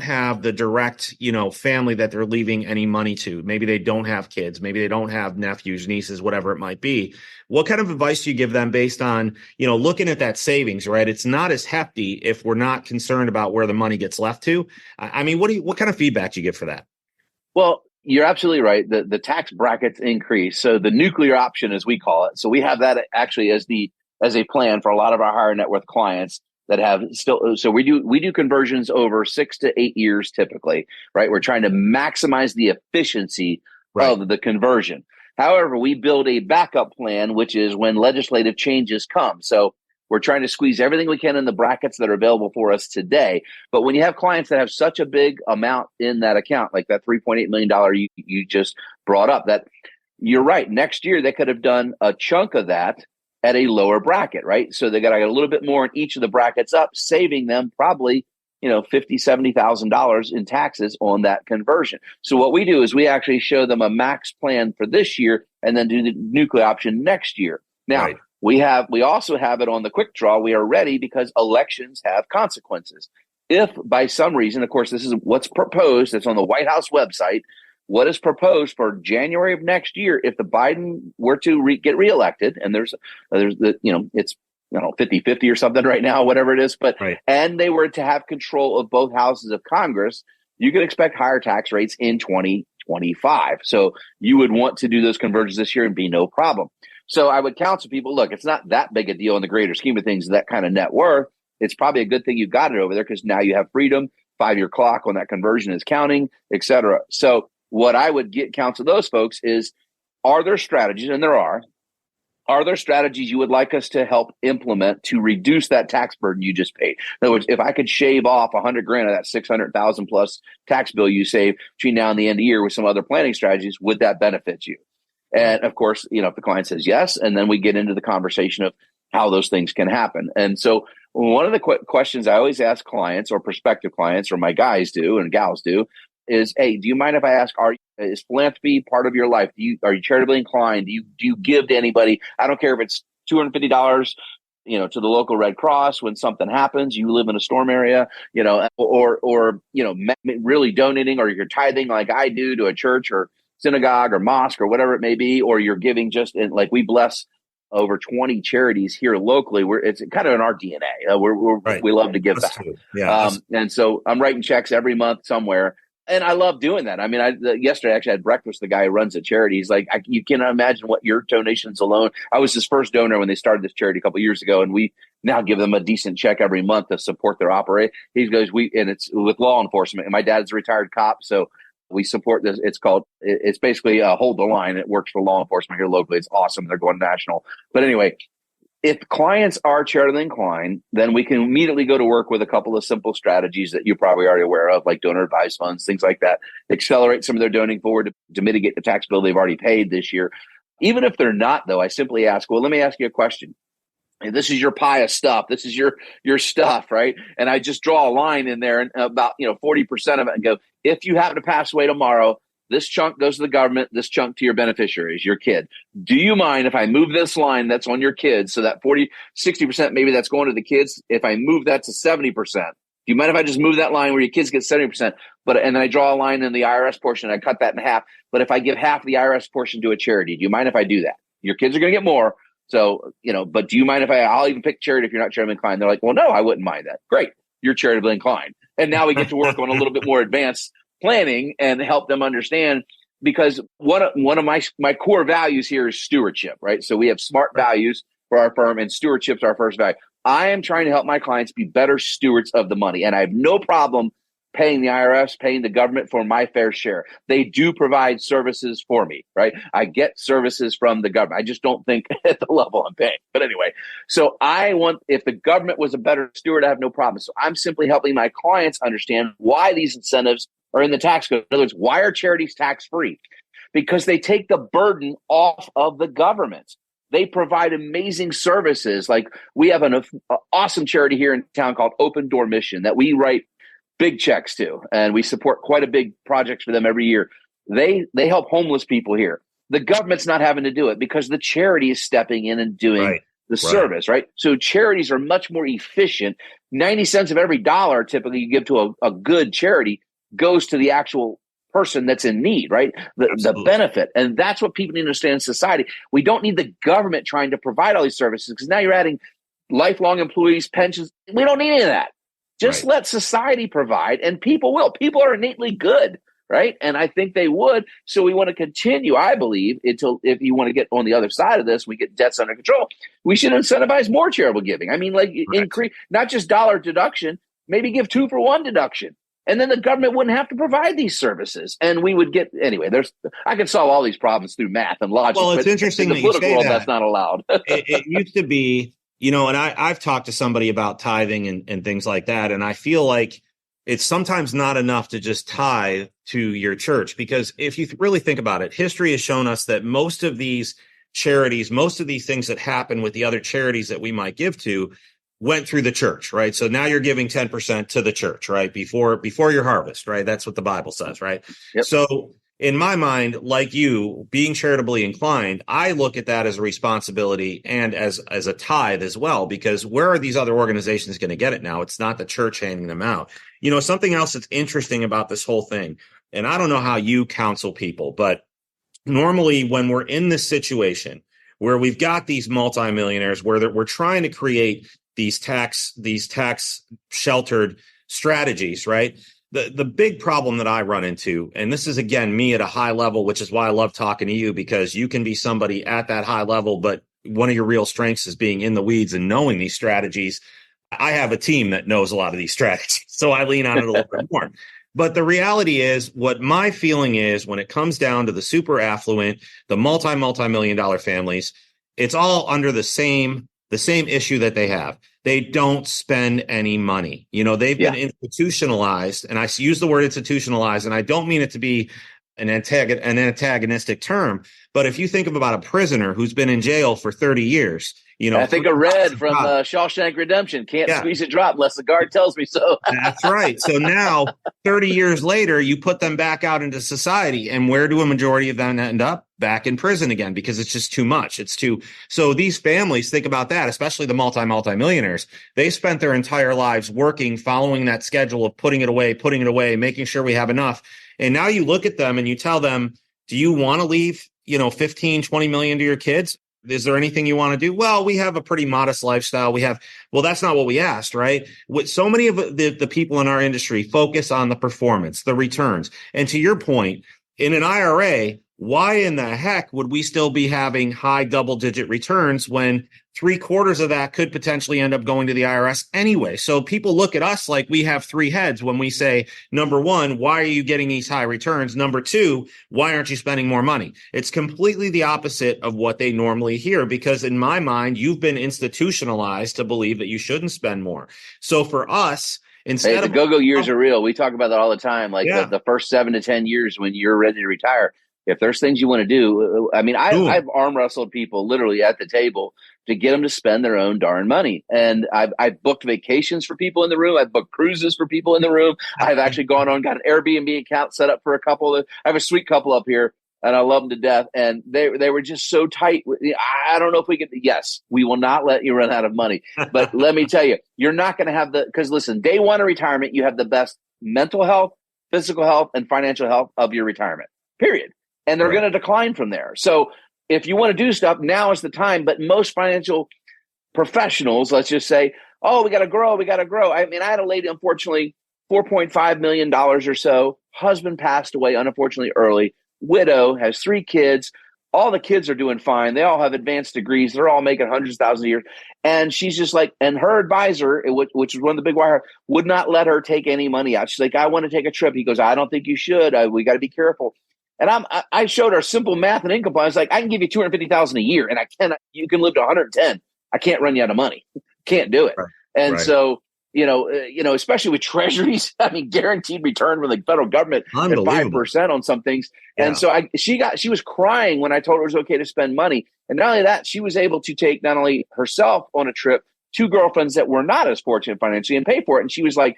have the direct, family that they're leaving any money to. Maybe they don't have kids. Maybe they don't have nephews, nieces, whatever it might be. What kind of advice do you give them based on, looking at that savings, right? It's not as hefty if we're not concerned about where the money gets left to. I mean, what kind of feedback do you give for that? Well, you're absolutely right. The tax brackets increase. So the nuclear option, as we call it. So we have that actually as a plan for a lot of our higher net worth clients that have still. So we do conversions over 6 to 8 years typically, right? We're trying to maximize the efficiency of the conversion. However, we build a backup plan, which is when legislative changes come. So we're trying to squeeze everything we can in the brackets that are available for us today. But when you have clients that have such a big amount in that account, like that $3.8 million you just brought up, that you're right. Next year, they could have done a chunk of that at a lower bracket, right? So they got to get a little bit more in each of the brackets up, saving them probably, $50,000, $70,000 in taxes on that conversion. So what we do is we actually show them a max plan for this year and then do the nuclear option next year. Now, we also have it on the quick draw. We are ready because elections have consequences. If by some reason, of course, this is what's proposed, it's on the White House website, what is proposed for January of next year, if the Biden were to get reelected, and there's it's 50-50 or something right now, whatever it is, but and they were to have control of both houses of Congress, you could expect higher tax rates in 2025. So you would want to do those conversions this year and be no problem. So I would counsel people, look, it's not that big a deal in the greater scheme of things, that kind of net worth. It's probably a good thing you got it over there because now you have freedom. 5-year clock on that conversion is counting, et cetera. So what I would counsel those folks is, are there strategies, and there are there strategies you would like us to help implement to reduce that tax burden you just paid? In other words, if I could shave off $100,000 of that $600,000 plus tax bill you save between now and the end of the year with some other planning strategies, would that benefit you? And of course, if the client says yes, and then we get into the conversation of how those things can happen. And so one of the questions I always ask clients or prospective clients, or my guys do and gals do, is, hey, do you mind if I ask, is philanthropy part of your life? Are you charitably inclined? Do you give to anybody? I don't care if it's $250, to the local Red Cross when something happens, you live in a storm area, or really donating, or you're tithing like I do to a church or synagogue or mosque or whatever it may be, or you're giving just in, like we bless over 20 charities here locally. It's kind of in our DNA. We love to give back. And so I'm writing checks every month somewhere. And I love doing that. I mean, yesterday I actually had breakfast with the guy who runs a charity. He's like, you cannot imagine what your donations alone. I was his first donor when they started this charity a couple of years ago, and we now give them a decent check every month to support their operate. He goes, and it's with law enforcement. And my dad's a retired cop, so We support this. It's basically Hold the Line. It works for law enforcement here locally. It's awesome. They're going national. But anyway, if clients are charitably inclined, then we can immediately go to work with a couple of simple strategies that you're probably already aware of, like donor advised funds, things like that. Accelerate some of their donating forward to mitigate the tax bill they've already paid this year. Even if they're not, though, I simply ask, well, let me ask you a question. This is your pie of stuff. This is your stuff, right? And I just draw a line in there and about 40% of it and go, if you happen to pass away tomorrow, this chunk goes to the government, this chunk to your beneficiaries, your kid. Do you mind if I move this line that's on your kids so that 60% maybe that's going to the kids? If I move that to 70%, do you mind if I just move that line where your kids get 70%? And then I draw a line in the IRS portion and I cut that in half. But if I give half of the IRS portion to a charity, do you mind if I do that? Your kids are going to get more. So, but do you mind if I'll even pick charity if you're not charitably inclined? They're like, well, no, I wouldn't mind that. Great. You're charitably inclined. And now we get to work on a little bit more advanced planning and help them understand, because one of my core values here is stewardship, right? So we have SMART values for our firm, and stewardship's our first value. I am trying to help my clients be better stewards of the money, and I have no problem paying the IRS, paying the government for my fair share. They do provide services for me, right? I get services from the government. I just don't think at the level I'm paying. But anyway, so if the government was a better steward, I have no problem. So I'm simply helping my clients understand why these incentives are in the tax code. In other words, why are charities tax-free? Because they take the burden off of the government. They provide amazing services. Like we have an awesome charity here in town called Open Door Mission that we write big checks to, and we support quite a big projects for them every year. They help homeless people here. The government's not having to do it because the charity is stepping in and doing the service, right? So charities are much more efficient. 90 cents of every dollar typically you give to a good charity goes to the actual person that's in need, right? The benefit. And that's what people need to understand in society. We don't need the government trying to provide all these services, because now you're adding lifelong employees, pensions. We don't need any of that. Just let society provide, and people will. People are innately good, right? And I think they would. So we want to continue, I believe, until if you want to get on the other side of this, we get debts under control. We should incentivize more charitable giving. I mean, increase, not just dollar deduction, maybe give 2-for-1 deduction. And then the government wouldn't have to provide these services. And we would get, anyway, I could solve all these problems through math and logic. Well, it's interesting in the political world, that's not allowed. It used to be, and I've talked to somebody about tithing and things like that. And I feel like it's sometimes not enough to just tithe to your church, because if you really think about it, history has shown us that most of these charities, most of these things that happen with the other charities that we might give to went through the church, right? So now you're giving 10% to the church, right? Before your harvest, right? That's what the Bible says, right? Yep. So in my mind, like you, being charitably inclined, I look at that as a responsibility and as a tithe as well, because where are these other organizations going to get it now? It's not the church handing them out. Something else that's interesting about this whole thing, and I don't know how you counsel people, but normally when we're in this situation where we've got these multimillionaires, where we're trying to create these tax sheltered strategies, right? The big problem that I run into, and this is, again, me at a high level, which is why I love talking to you, because you can be somebody at that high level, but one of your real strengths is being in the weeds and knowing these strategies. I have a team that knows a lot of these strategies, so I lean on it a little bit more. But the reality is, what my feeling is, when it comes down to the super affluent, the multi-million dollar families, it's all under the same issue that they have. They don't spend any money. They've been institutionalized, and I use the word institutionalized, and I don't mean it to be an antagonistic term, but if you think about a prisoner who's been in jail for 30 years, I think of Red from Shawshank Redemption. Can't squeeze a drop unless the guard tells me so. That's right. So now, 30 years later, you put them back out into society, and where do a majority of them end up? Back in prison again, because it's just too much. So these families, think about that, especially the multimillionaires. They spent their entire lives working, following that schedule of putting it away, making sure we have enough. And now you look at them and you tell them, do you want to leave, 15, 20 million to your kids? Is there anything you want to do? Well, we have a pretty modest lifestyle. Well, that's not what we asked, right? What so many of the people in our industry focus on the performance, the returns. And to your point, in an IRA, why in the heck would we still be having high double-digit returns when 3/4 of that could potentially end up going to the IRS anyway? So people look at us like we have three heads when we say, number one, why are you getting these high returns? Number two, why aren't you spending more money? It's completely the opposite of what they normally hear, because in my mind, you've been institutionalized to believe that you shouldn't spend more. So for us, Hey, the go-go years are real. We talk about that all the time. Like the first 7 to 10 years when you're ready to retire, if there's things you want to do, I mean, I've arm wrestled people literally at the table to get them to spend their own darn money. And I've booked vacations for people in the room. I've booked cruises for people in the room. I've actually got an Airbnb account set up for a couple. I have a sweet couple up here, and I love them to death. And they were just so tight. I don't know if we can. Yes, we will not let you run out of money. But let me tell you, you're not going to have because listen, day one of retirement, you have the best mental health, physical health, and financial health of your retirement, period. And they're going to decline from there. So if you want to do stuff, now is the time. But most financial professionals, let's just say, oh, we got to grow. I mean, I had a lady, unfortunately, $4.5 million or so. Husband passed away, unfortunately, early. Widow, has 3 kids. All the kids are doing fine. They all have advanced degrees. They're all making hundreds of thousands a year. And she's just like, and her advisor, which is one of the big wire, would not let her take any money out. She's like, I want to take a trip. He goes, I don't think you should. We got to be careful. And I showed her simple math and income plan. I was like, I can give you $250,000 a year, and you can live to 110. I can't run you out of money. Can't do it. Right. And so, especially with treasuries, I mean, guaranteed return from the federal government at 5% on some things. Yeah. And so she was crying when I told her it was okay to spend money. And not only that, she was able to take not only herself on a trip, 2 girlfriends that were not as fortunate financially, and pay for it. And she was like,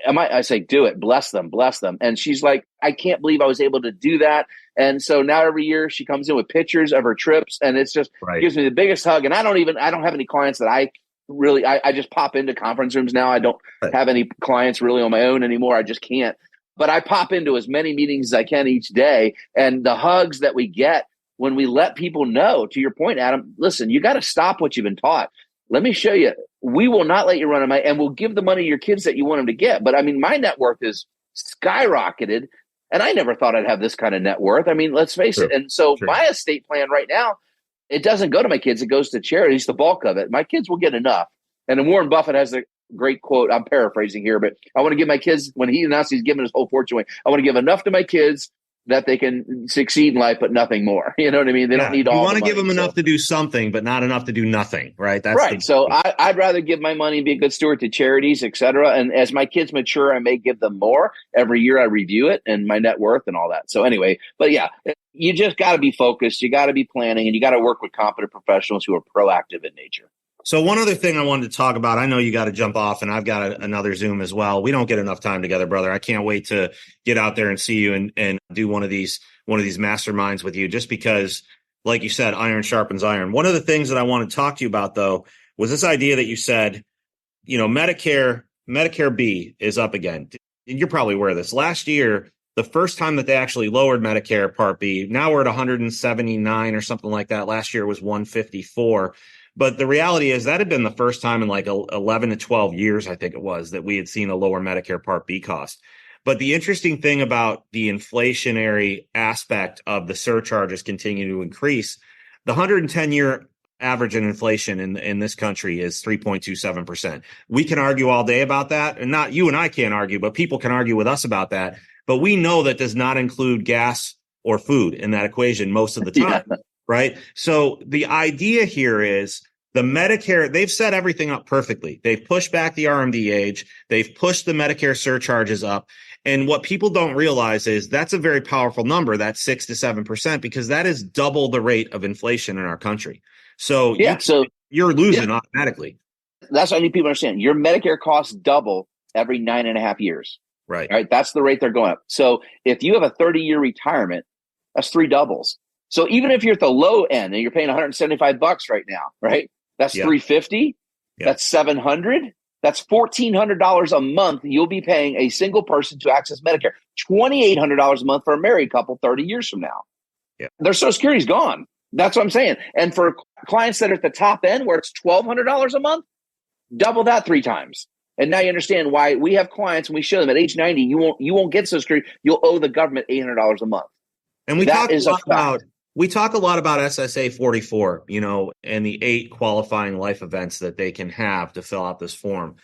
I say, do it. Bless them. And she's like, I can't believe I was able to do that. And so now every year she comes in with pictures of her trips, and it's just gives me the biggest hug. And I don't have any clients that I just pop into conference rooms now. I don't have any clients really on my own anymore. I just can't. But I pop into as many meetings as I can each day. And the hugs that we get when we let people know, to your point, Adam, listen, you got to stop what you've been taught. Let me show you. We will not let you run away, and we'll give the money to your kids that you want them to get. But I mean, my net worth is skyrocketed, and I never thought I'd have this kind of net worth. I mean, let's face it. And so my estate plan right now, it doesn't go to my kids. It goes to charities, the bulk of it. My kids will get enough. And then Warren Buffett has a great quote. I'm paraphrasing here, but I want to give my kids, when he announced he's giving his whole fortune away, I want to give enough to my kids that they can succeed in life, but nothing more. You know what I mean? They don't need all the money. You want to give them enough to do something, but not enough to do nothing, right? That's right. So I'd rather give my money and be a good steward to charities, et cetera. And as my kids mature, I may give them more. Every year I review it and my net worth and all that. So anyway, but yeah, you just got to be focused. You got to be planning, and you got to work with competent professionals who are proactive in nature. So one other thing I wanted to talk about, I know you got to jump off, and I've got another Zoom as well. We don't get enough time together, brother. I can't wait to get out there and see you and do one of these masterminds with you, just because, like you said, iron sharpens iron. One of the things that I want to talk to you about, though, was this idea that you said, Medicare B is up again. You're probably aware of this. Last year, the first time that they actually lowered Medicare Part B, now we're at 179 or something like that. Last year was 154. But the reality is that had been the first time in like 11 to 12 years, I think it was, that we had seen a lower Medicare Part B cost. But the interesting thing about the inflationary aspect of the surcharges continue to increase, the 110-year average in inflation in this country is 3.27%. We can argue all day about that, and not you and I can't argue, but people can argue with us about that. But we know that does not include gas or food in that equation most of the time. Yeah. Right. So the idea here is the Medicare, they've set everything up perfectly. They've pushed back the RMD age. They've pushed the Medicare surcharges up. And what people don't realize is that's a very powerful number, that's 6 to 7%, because that is double the rate of inflation in our country. So, you're losing automatically. That's what I need people to understand. Your Medicare costs double every 9.5 years. Right. That's the rate they're going up. So if you have a 30-year retirement, that's 3 doubles. So even if you're at the low end and you're paying $175 right now, right? That's $350. That's $700. That's $1,400 a month you'll be paying a single person to access Medicare. $2,800 a month for a married couple 30 years from now. Yeah. Their Social Security's gone. That's what I'm saying. And for clients that are at the top end where it's $1,200 a month, double that 3 times. And now you understand why we have clients and we show them at age 90, you won't get Social Security. You'll owe the government $800 a month. And we That talk a is a lot fact. about SSA 44, and the 8 qualifying life events that they can have to fill out this form.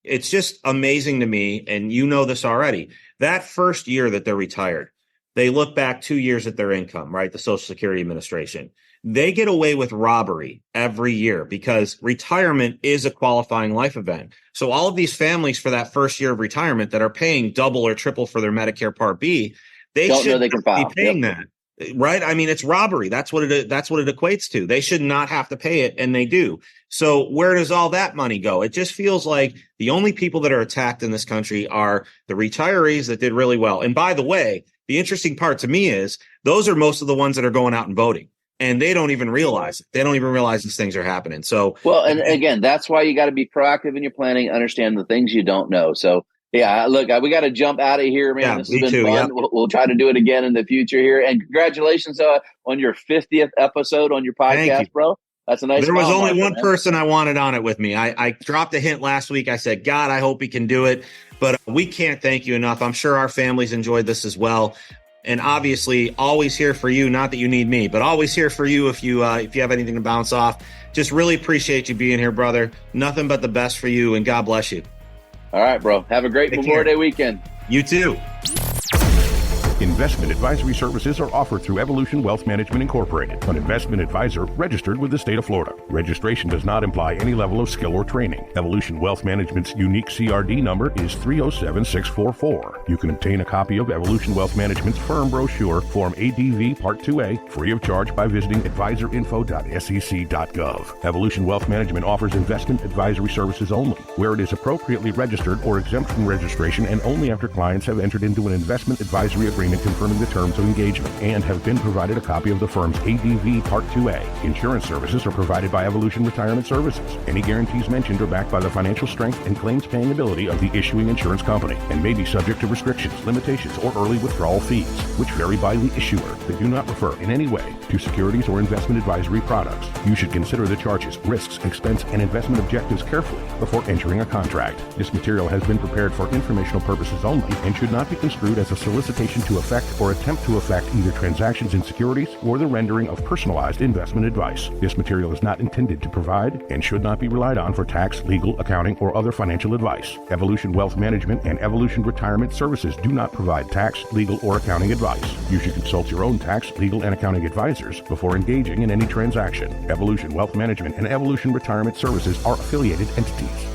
It's just amazing to me, and you know this already. That first year that they're retired, they look back 2 years at their income, right? The Social Security Administration. They get away with robbery every year because retirement is a qualifying life event. So all of these families for that first year of retirement that are paying double or triple for their Medicare Part B, they Don't know should they can not be file. paying Yep. that, right? I mean, it's robbery. That's what it equates to. They should not have to pay it, and they do. So where does all that money go? It just feels like the only people that are attacked in this country are the retirees that did really well. And by the way, the interesting part to me is those are most of the ones that are going out and voting. And they don't even realize it. They don't even realize these things are happening. So, Well, and again, that's why you got to be proactive in your planning, understand the things you don't know. So, yeah, look, we got to jump out of here, man. yeah, This has me been too. fun. Yep. We'll try to do it again in the future here. And congratulations on your 50th episode on your Thank you. podcast, bro. That's a nice There was mile only marker, one man. person I wanted on it with me. I dropped a hint last week. I said, God, I hope he can do it. But we can't thank you enough. I'm sure our families enjoyed this as well. And obviously, always here for you. Not that you need me, but always here for you if you have anything to bounce off. Just really appreciate you being here, brother. Nothing but the best for you, and God bless you. All right, bro. Have a great Take Memorial care. Day weekend. You too. Investment advisory services are offered through Evolution Wealth Management Incorporated, an investment advisor registered with the state of Florida. Registration does not imply any level of skill or training. Evolution Wealth Management's unique CRD number is 307644. You can obtain a copy of Evolution Wealth Management's firm brochure, Form ADV Part 2A, free of charge by visiting advisorinfo.sec.gov. Evolution Wealth Management offers investment advisory services only, where it is appropriately registered or exempt from registration, and only after clients have entered into an investment advisory agreement confirming the terms of engagement and have been provided a copy of the firm's ADV Part 2A. Insurance services are provided by Evolution Retirement Services. Any guarantees mentioned are backed by the financial strength and claims paying ability of the issuing insurance company and may be subject to restrictions, limitations, or early withdrawal fees, which vary by the issuer. They do not refer in any way to securities or investment advisory products. You should consider the charges, risks, expense, and investment objectives carefully before entering a contract. This material has been prepared for informational purposes only and should not be construed as a solicitation to affect or attempt to affect either transactions in securities or the rendering of personalized investment advice. This material is not intended to provide and should not be relied on for tax, legal, accounting, or other financial advice. Evolution Wealth Management and Evolution Retirement Services do not provide tax, legal, or accounting advice. You should consult your own tax, legal, and accounting advisors before engaging in any transaction. Evolution Wealth Management and Evolution Retirement Services are affiliated entities.